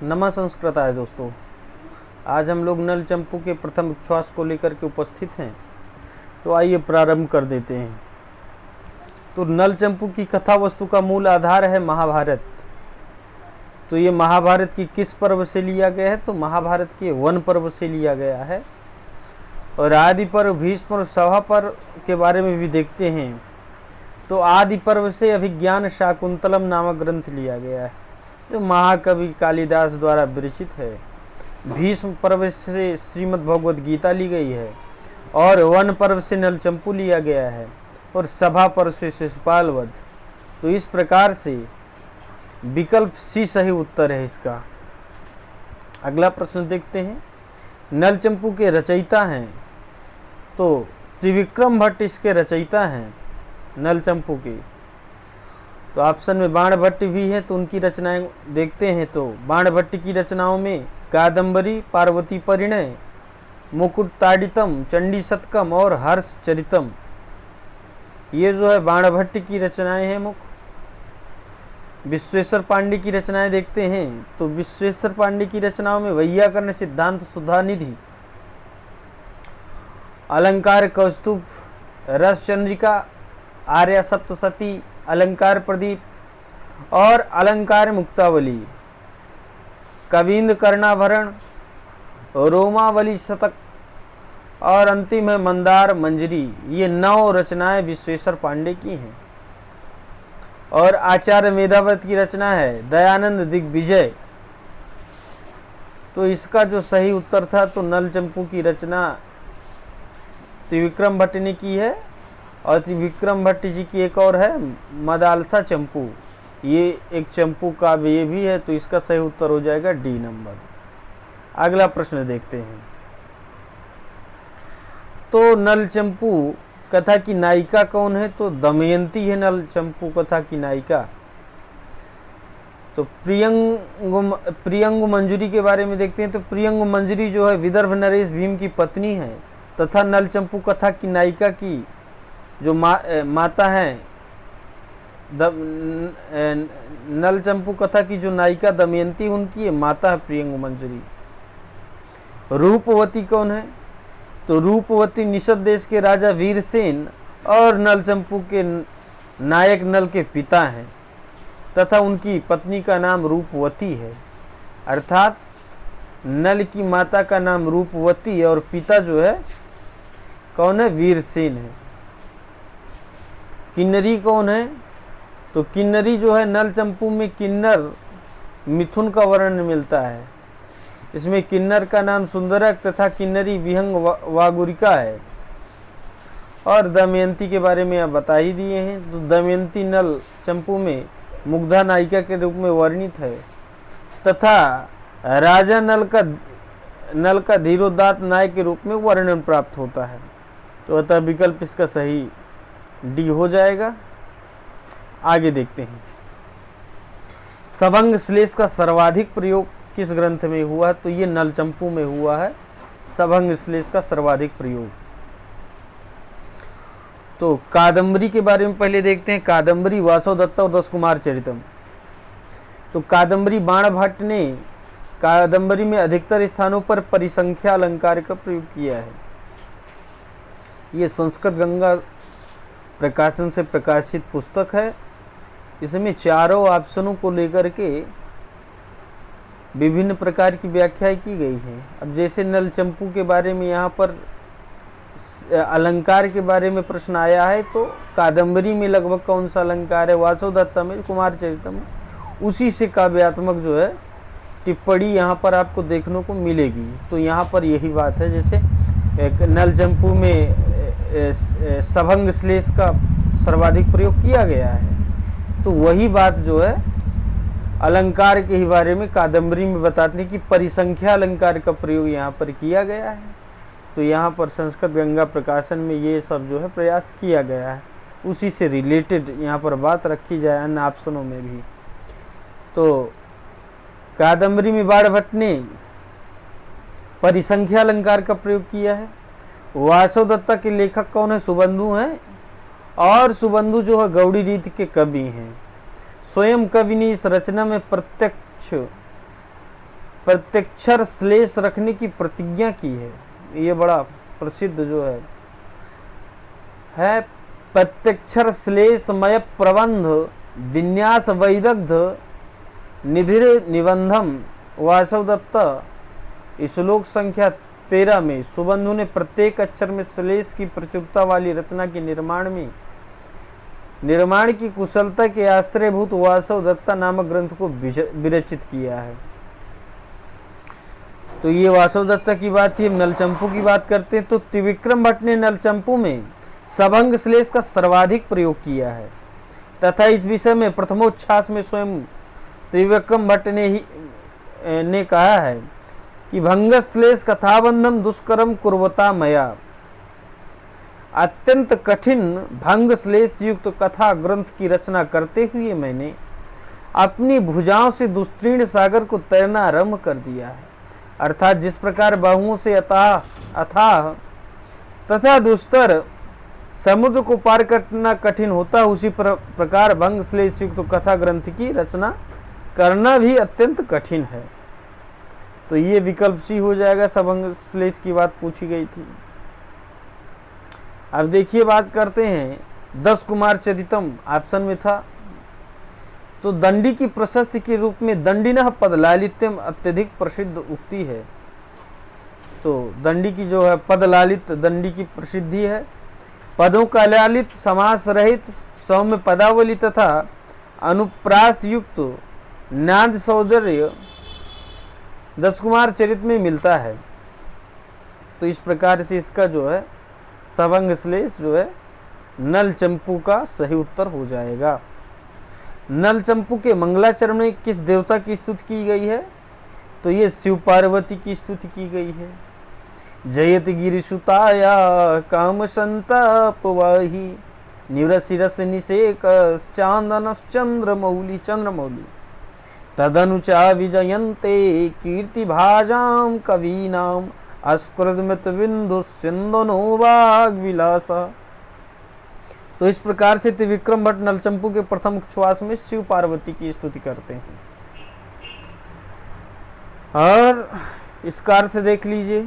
नमः संस्कृताय दोस्तों। आज हम लोग नल चंपू के प्रथम उच्छ्वास को लेकर के उपस्थित हैं, तो आइए प्रारंभ कर देते हैं। तो नल चंपू की कथा वस्तु का मूल आधार है महाभारत। तो ये महाभारत की किस पर्व से लिया गया है? तो महाभारत के वन पर्व से लिया गया है। और आदि पर्व, भीष्म और सभा पर्व के बारे में भी देखते हैं। तो आदि पर्व से अभिज्ञान शाकुंतलम नामक ग्रंथ लिया गया है, जो महाकवि कालिदास द्वारा विरचित है। भीष्म पर्व से श्रीमद् भगवद गीता ली गई है, और वन पर्व से नल चंपू लिया गया है, और सभा पर्व से शिशुपाल वध। तो इस प्रकार से विकल्प सी सही उत्तर है इसका। अगला प्रश्न देखते हैं। नल चंपू के रचयिता हैं, तो त्रिविक्रम भट्ट इसके रचयिता हैं नल चंपू के। तो ऑप्शन में बाण भट्ट भी है, तो उनकी रचनाएं देखते हैं। तो बाण भट्ट की रचनाओं में कादंबरी, पार्वती परिणय, मुकुट ताड़ितम, चंडी शतकम और हर्ष चरितम, ये जो है बाण भट्ट की रचनाएं हैं मुख्य। विश्वेश्वर पांडे की रचनाएं देखते हैं। तो विश्वेश्वर पांडे की रचनाओं में वैयाकरण सिद्धांत सुधानिधि, अलंकार कौस्तुभ, रस चंद्रिका, आर्या सप्तशती, अलंकार प्रदीप और अलंकार मुक्तावली, कविंद कर्णाभरण, रोमावली शतक और अंतिम है मंदार मंजरी। ये 9 रचनाएं विश्वेश्वर पांडे की हैं। और आचार्य मेधावत की रचना है दयानंद दिग्विजय। तो इसका जो सही उत्तर था, तो नल चंपू की रचना त्रिविक्रम भट्ट ने की है। और त्रिविक्रम भट्ट जी की एक और है मदालसा चंपू, ये एक चंपू काव्य ये भी है। तो इसका सही उत्तर हो जाएगा डी नंबर। अगला प्रश्न देखते हैं। तो नल चंपू कथा की नायिका कौन है? तो दमयंती है नल चंपू कथा की नायिका। तो प्रियंगु मंजरी के बारे में देखते हैं। तो प्रियंगु मंजरी जो है विदर्भ नरेश भीम की पत्नी है, तथा नल चंपू कथा की नायिका की जो माता है, नल चंपू कथा की जो नायिका दमयंती उनकी माता है प्रियंगु मंजरी। रूपवती कौन है? तो रूपवती निषद देश के राजा वीरसेन और नल चंपू के नायक नल के पिता हैं, तथा उनकी पत्नी का नाम रूपवती है। अर्थात नल की माता का नाम रूपवती और पिता जो है कौन है? वीरसेन है। किन्नरी कौन है? तो किन्नरी जो है नल चंपू में किन्नर मिथुन का वर्णन मिलता है। इसमें किन्नर का नाम सुंदरक तथा किन्नरी विहंग वागुरिका है। और दमयंती के बारे में आप बता ही दिए हैं। तो दमयंती नल चंपू में मुग्धा नायिका के रूप में वर्णित है, तथा राजा नल का धीरोदात्त नायक के रूप में वर्णन प्राप्त होता है। तो अतः विकल्प इसका सही डी हो जाएगा। आगे देखते हैं। सभंग श्लेष का सर्वाधिक प्रयोग किस ग्रंथ में हुआ? तो ये नल चंपू में हुआ है सभंग श्लेष का सर्वाधिक प्रयोग। तो कादंबरी के बारे में पहले देखते हैं। कादंबरी वासव दत्त और 10 कुमार चरितम। तो कादंबरी बाण भट्ट ने कादंबरी में अधिकतर स्थानों पर परिसंख्या अलंकार का प्रयोग किया है। ये संस्कृत गंगा प्रकाशन से प्रकाशित पुस्तक है। इसमें चारों ऑप्शनों को लेकर के विभिन्न प्रकार की व्याख्याएं की गई हैं। अब जैसे नल चंपू के बारे में यहाँ पर अलंकार के बारे में प्रश्न आया है, तो कादंबरी में लगभग कौन सा अलंकार है? वासव दत्त में, कुमार चरितम में, उसी से काव्यात्मक जो है टिप्पणी यहाँ पर आपको देखने को मिलेगी। तो यहाँ पर यही बात है, जैसे नल चंपू में सभंग श्लेष का सर्वाधिक प्रयोग किया गया है, तो वही बात जो है अलंकार के ही बारे में कादंबरी में बताते हैं कि परिसंख्या अलंकार का प्रयोग यहाँ पर किया गया है। तो यहाँ पर संस्कृत गंगा प्रकाशन में ये सब जो है प्रयास किया गया है, उसी से रिलेटेड यहाँ पर बात रखी जाए अन्य ऑप्शनों में भी। तो कादंबरी में बाण भट्ट ने परिसंख्या अलंकार का प्रयोग किया है। वासव दत्ता के लेखक कौन है? सुबंधु हैं, और सुबंधु जो है गौड़ी रीति के कवि हैं। स्वयं कवि ने इस रचना में प्रत्यक्ष प्रत्यक्षर श्लेष रखने की प्रतिज्ञा की है। ये बड़ा प्रसिद्ध जो है प्रत्यक्षर श्लेषमय प्रबंध विन्यास वैदग्ध निधिर निबंधम वासवदत्त। श्लोक संख्या 13 में सुबंधु ने प्रत्येक अक्षर में श्लेष की प्रचुरता वाली रचना के निर्माण की कुशलता के आश्रयभूत वासवदत्ता नामक ग्रंथ को विरचित किया है। तो ये वासवदत्ता की बात थी। नलचंपू की बात करते हैं तो त्रिविक्रम भट्ट ने नलचंपू में सभंग श्लेष का सर्वाधिक प्रयोग किया है तथा इस विषय में प्रथमोच्छ्वास में स्वयं त्रिविक्रम भट्ट ने कहा है कि भंग श्लेष कथाबंधम दुष्करम कुर्वता मया। अत्यंत कठिन भंग श्लेष युक्त कथा ग्रंथ की रचना करते हुए मैंने अपनी भुजाओं से दुस्तीर्ण सागर को तैरना आरंभ कर दिया है। अर्थात जिस प्रकार बाहुओं से अथाह तथा दुस्तर समुद्र को पार करना कठिन होता है, उसी प्रकार भंग श्लेष युक्त कथा ग्रंथ की रचना करना भी अत्यंत कठिन है। तो ये विकल्प सी हो जाएगा। सभंग श्लेष की बात पूछी गई थी। अब देखिए बात करते हैं 10 कुमार चरितम ऑप्शन में था। तो दंडी की प्रशस्ति के रूप में दंडिनः पद लालित्यम अत्यधिक प्रसिद्ध उक्ति है। तो दंडी की जो है पद लालित दंडी की प्रसिद्धि है। पदों का लालित समास रहित सौम्य पदावली तथा अनुप्रास युक्त नाद सौंदर्य 10 कुमार चरित में मिलता है। तो इस प्रकार से इसका जो है सभंग श्लेष जो है नलचंपू का सही उत्तर हो जाएगा। नलचंपू के मंगलाचरण में किस देवता की स्तुति की गई है? तो ये शिव पार्वती की स्तुति की गई है। जयत गिरिसुताया काम संतापवाही निवरशिरस निषेक चांदन चंद्रमौली तदनुचा विजयन्ते कीर्ति भाजाम कवीनाम अस्कृतमित बिंदु सिंधनो वाग विलासा। तो इस प्रकार से त्रिविक्रम भट्ट नलचंपू के प्रथम उच्छ्वास में शिव पार्वती की स्तुति करते हैं। और इसका अर्थ देख लीजिए।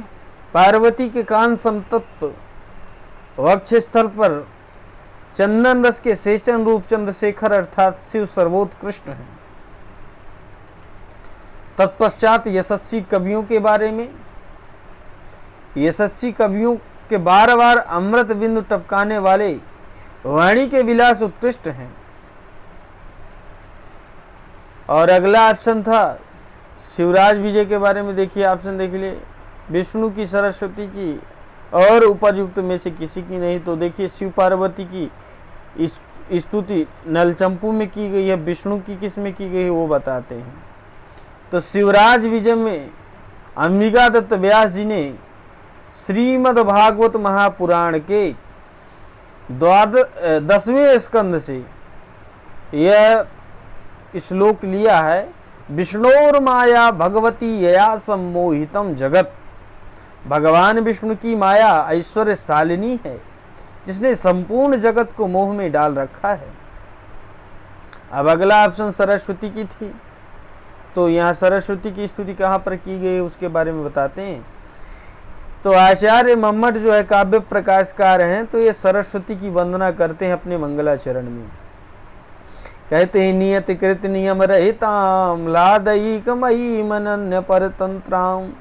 पार्वती के कान समतत्व वक्ष स्थल पर चंदन रस के सेचन रूप चंद्रशेखर अर्थात शिव सर्वोत्कृष्ट हैं। तत्पश्चात यशस्वी कवियों के बारे में, यशस्वी कवियों के बार बार अमृत बिंदु टपकाने वाले वाणी के विलास उत्कृष्ट हैं। और अगला ऑप्शन था शिवराज विजय के बारे में। देखिए ऑप्शन देख लिए, विष्णु की, सरस्वती की और उपरयुक्त में से किसी की नहीं। तो देखिए शिव पार्वती की स्तुति नलचंपू में की गई है, विष्णु की किस में की गई है वो बताते हैं। तो शिवराज विजय में अंबिका दत्त व्यास जी ने श्रीमद् भागवत महापुराण के 10वें स्कंद से यह श्लोक लिया है। विष्णोर माया भगवती यया सम्मोहितम जगत। भगवान विष्णु की माया ऐश्वर्यशालिनी है जिसने संपूर्ण जगत को मोह में डाल रखा है। अब अगला ऑप्शन सरस्वती की थी। तो यहाँ सरस्वती की स्तुति कहाँ पर की गई उसके बारे में बताते हैं। तो आचार्य मम्मट जो है काव्य प्रकाशकार हैं, तो ये सरस्वती की वंदना करते हैं अपने मंगलाचरण में। कहते हैं नियत कृत नियम रहिताम लादयिकमयी मनन्य परतंत्राम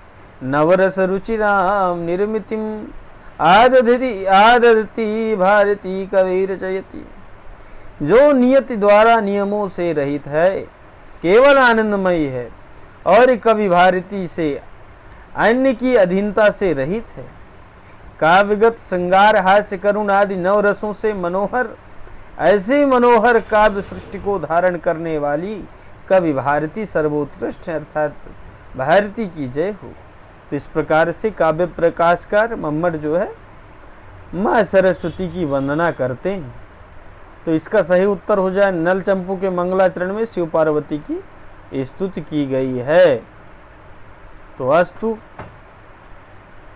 नवरस रुचिराम निर्मितिम आदधति भारती कबीर जयति। जो नियति द्वारा नियमों से रहित है, केवल आनंदमयी है और कवि भारती से अन्य की अधीनता से रहित है। काव्यगत श्रृंगार हास्य करुण आदि नव रसों से मनोहर, ऐसे मनोहर काव्य सृष्टि को धारण करने वाली कवि भारती सर्वोत्कृष्ट है, अर्थात भारती की जय हो। तो इस प्रकार से काव्य प्रकाशकार मम्मट जो है माँ सरस्वती की वंदना करते हैं। तो इसका सही उत्तर हो जाए नलचंपू के मंगलाचरण में शिव पार्वती की स्तुति की गई है। तो अस्तु।